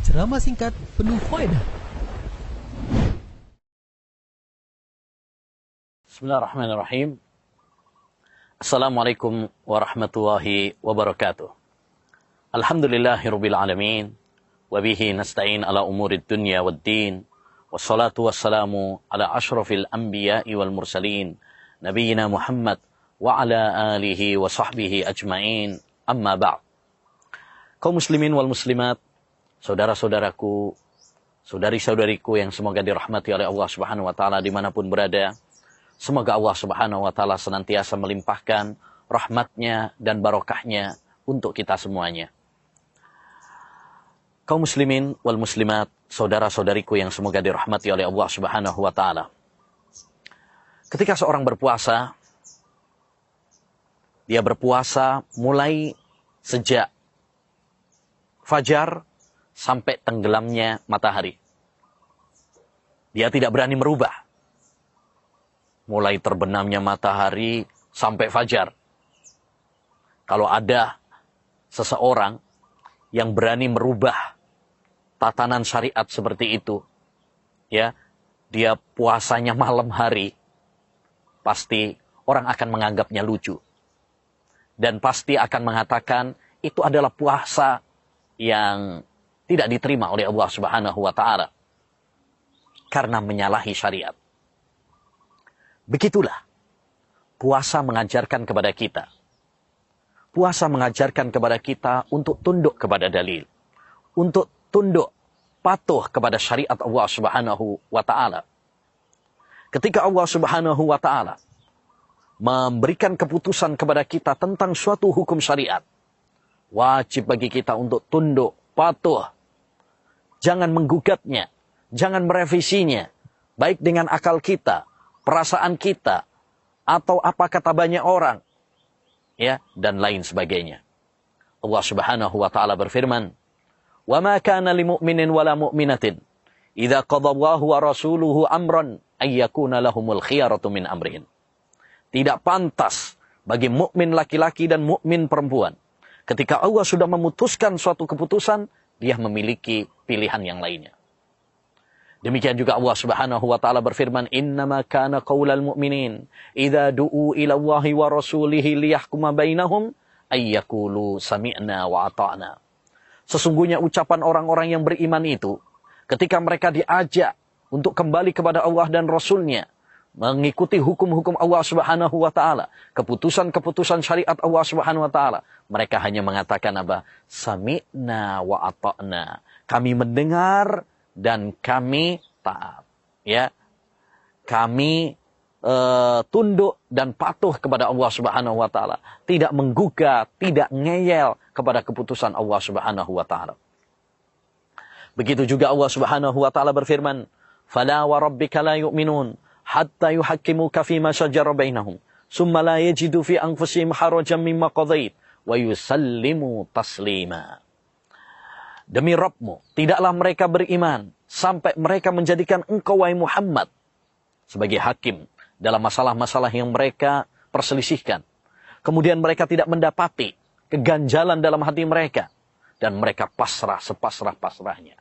ceramah singkat penuh faedah. Bismillahirrahmanirrahim. Assalamualaikum warahmatullahi wabarakatuh. Alhamdulillahirabbil alamin wa bihi nasta'in ala umurid dunya waddin. Wassalatu wassalamu ala asyrafil anbiya'i wal mursalin nabiyyina Muhammad wa ala alihi wa sahbihi ajmain. Amma ba'd. Kaum muslimin wal muslimat, saudara-saudaraku, saudari-saudariku yang semoga dirahmati oleh Allah Subhanahu wa taala dimanapun berada. Semoga Allah Subhanahu wa taala senantiasa melimpahkan rahmatnya dan barokahnya untuk kita semuanya. Kaum muslimin wal muslimat, saudara-saudariku yang semoga dirahmati oleh Allah Subhanahu wa taala. Ketika seorang berpuasa, dia berpuasa mulai sejak fajar sampai tenggelamnya matahari. Dia tidak berani merubah. Mulai terbenamnya matahari sampai fajar. Kalau ada seseorang yang berani merubah tatanan syariat seperti itu, ya, dia puasanya malam hari, pasti orang akan menganggapnya lucu. Dan pasti akan mengatakan itu adalah puasa yang tidak diterima oleh Allah Subhanahu wa taala karena menyalahi syariat. Begitulah puasa mengajarkan kepada kita. Puasa mengajarkan kepada kita untuk tunduk kepada dalil, untuk tunduk patuh kepada syariat Allah Subhanahu wa taala. Ketika Allah Subhanahu wa taala memberikan keputusan kepada kita tentang suatu hukum syariat, wajib bagi kita untuk tunduk, patuh. Jangan menggugatnya, jangan merevisinya, baik dengan akal kita, perasaan kita, atau apa kata banyak orang, ya, dan lain sebagainya. Allah Subhanahu wa taala berfirman, "Wa ma kana lil mu'minin wala mu'minatin idza qadallahu wa rasuluhu amran ay yakuna lahumul khiyaratu min amrihim." Tidak pantas bagi mukmin laki-laki dan mukmin perempuan, ketika Allah sudah memutuskan suatu keputusan, dia memiliki pilihan yang lainnya. Demikian juga Allah Subhanahu wa taala berfirman, "Innama kana qaulal mu'minin idza du'u ila Allahi wa rasulihi liyahkuma bainahum ay yaqulu sami'na wa ata'na." Sesungguhnya ucapan orang-orang yang beriman itu, ketika mereka diajak untuk kembali kepada Allah dan Rasul-Nya, mengikuti hukum-hukum Allah Subhanahu wa taala, keputusan-keputusan syariat Allah Subhanahu wa taala, mereka hanya mengatakan apa? Sami'na wa ata'na. Kami mendengar dan kami taat. Ya. Kami tunduk dan patuh kepada Allah Subhanahu wa taala, tidak menggugat, tidak ngeyel kepada keputusan Allah Subhanahu wa taala. Begitu juga Allah Subhanahu wa taala berfirman, "Fala wa rabbika la yu'minun hatta yuhakkimuka fima shajara bainahum, summa la yajidu fi anfusihim harajan mimma qadait wa yusallimu taslima." Demi Rabbmu, tidaklah mereka beriman sampai mereka menjadikan engkau wahai Muhammad sebagai hakim dalam masalah-masalah yang mereka perselisihkan. Kemudian mereka tidak mendapati keganjalan dalam hati mereka dan mereka pasrah sepasrah-pasrahnya.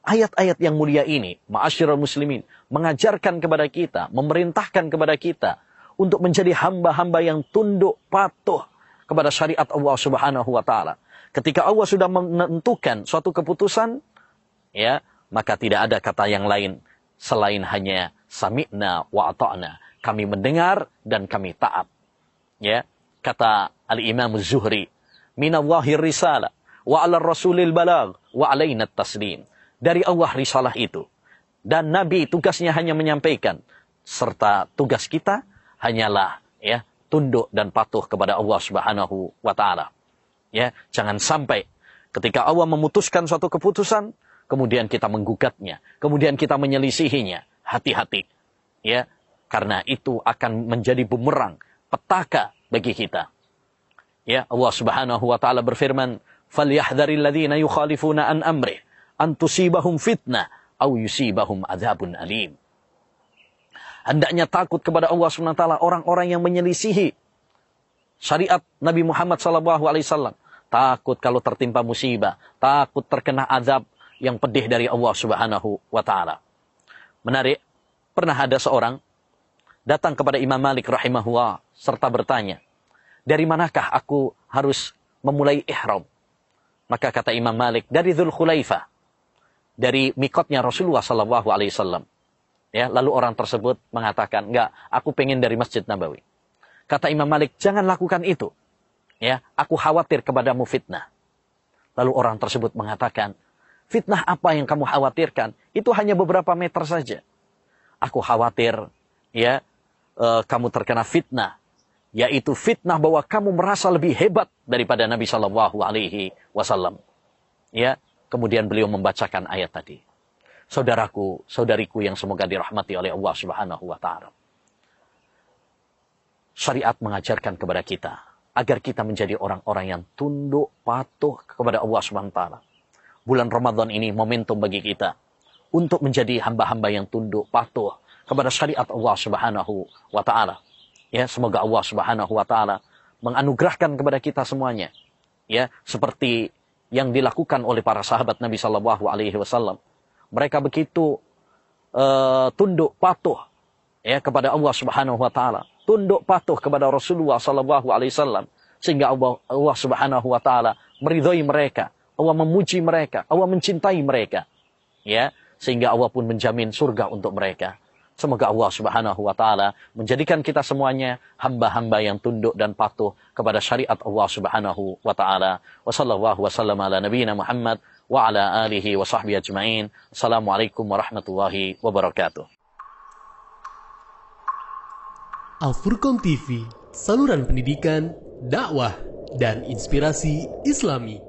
Ayat-ayat yang mulia ini, ma'asyiral muslimin, mengajarkan kepada kita, memerintahkan kepada kita untuk menjadi hamba-hamba yang tunduk patuh kepada syariat Allah Subhanahu wa taala. Ketika Allah sudah menentukan suatu keputusan, ya, maka tidak ada kata yang lain selain hanya sami'na wa ata'na. Kami mendengar dan kami taat. Ya, kata Al-Imam Az-Zuhri, "Minallahi risalah wa 'ala rasulil balagh wa 'alaina at-taslim." Dari Allah risalah itu. Dan Nabi tugasnya hanya menyampaikan. Serta tugas kita hanyalah, ya, tunduk dan patuh kepada Allah Subhanahu wa taala. Ya, jangan sampai ketika Allah memutuskan suatu keputusan, kemudian kita menggugatnya, kemudian kita menyelisihinya. Hati-hati. Ya, karena itu akan menjadi bumerang, petaka bagi kita. Ya, Allah Subhanahu wa taala berfirman, "Falyahdharil ladzina yukhalifuna an amrih an tusibahum fitnah aw yusibahum adzabun alim." Hendaknya takut kepada Allah Subhanahu wa taala orang-orang yang menyelisihi syariat Nabi Muhammad SAW, takut kalau tertimpa musibah, takut terkena azab yang pedih dari Allah Subhanahu wa taala. Menarik, pernah ada seorang datang kepada Imam Malik rahimahullah serta bertanya, "Dari manakah aku harus memulai ihram?" Maka kata Imam Malik, "Dari Dzul Khulaifah, dari mikotnya Rasulullah sallallahu alaihi wasallam." Ya, lalu orang tersebut mengatakan, "Enggak, aku pengen dari Masjid Nabawi." Kata Imam Malik, "Jangan lakukan itu. Ya, aku khawatir kepadamu fitnah." Lalu orang tersebut mengatakan, "Fitnah apa yang kamu khawatirkan? Itu hanya beberapa meter saja." "Aku khawatir ya kamu terkena fitnah, yaitu fitnah bahwa kamu merasa lebih hebat daripada Nabi Shallallahu Alaihi Wasallam." Ya, kemudian beliau membacakan ayat tadi. Saudaraku, saudariku yang semoga dirahmati oleh Allah Subhanahu Wa Taala. Syariat mengajarkan kepada kita agar kita menjadi orang-orang yang tunduk patuh kepada Allah Subhanahu Wa Taala. Bulan Ramadan ini momentum bagi kita untuk menjadi hamba-hamba yang tunduk patuh kepada syariat Allah Subhanahu wa taala. Ya, semoga Allah Subhanahu wa taala menganugerahkan kepada kita semuanya ya, seperti yang dilakukan oleh para sahabat Nabi sallallahu alaihi wasallam. Mereka begitu tunduk patuh ya kepada Allah Subhanahu wa taala, tunduk patuh kepada Rasulullah sallallahu alaihi wasallam, sehingga Allah Subhanahu wa taala meridhai mereka, Allah memuji mereka, Allah mencintai mereka. Ya, sehingga Allah pun menjamin surga untuk mereka. Semoga Allah Subhanahu wa taala menjadikan kita semuanya hamba-hamba yang tunduk dan patuh kepada syariat Allah Subhanahu wa taala. Wa sallallahu wasallam ala nabiyyina Muhammad wa ala alihi wa sahbihi ajmain. Assalamualaikum warahmatullahi wabarakatuh. Al-Furqan TV, saluran pendidikan, dakwah dan inspirasi Islami.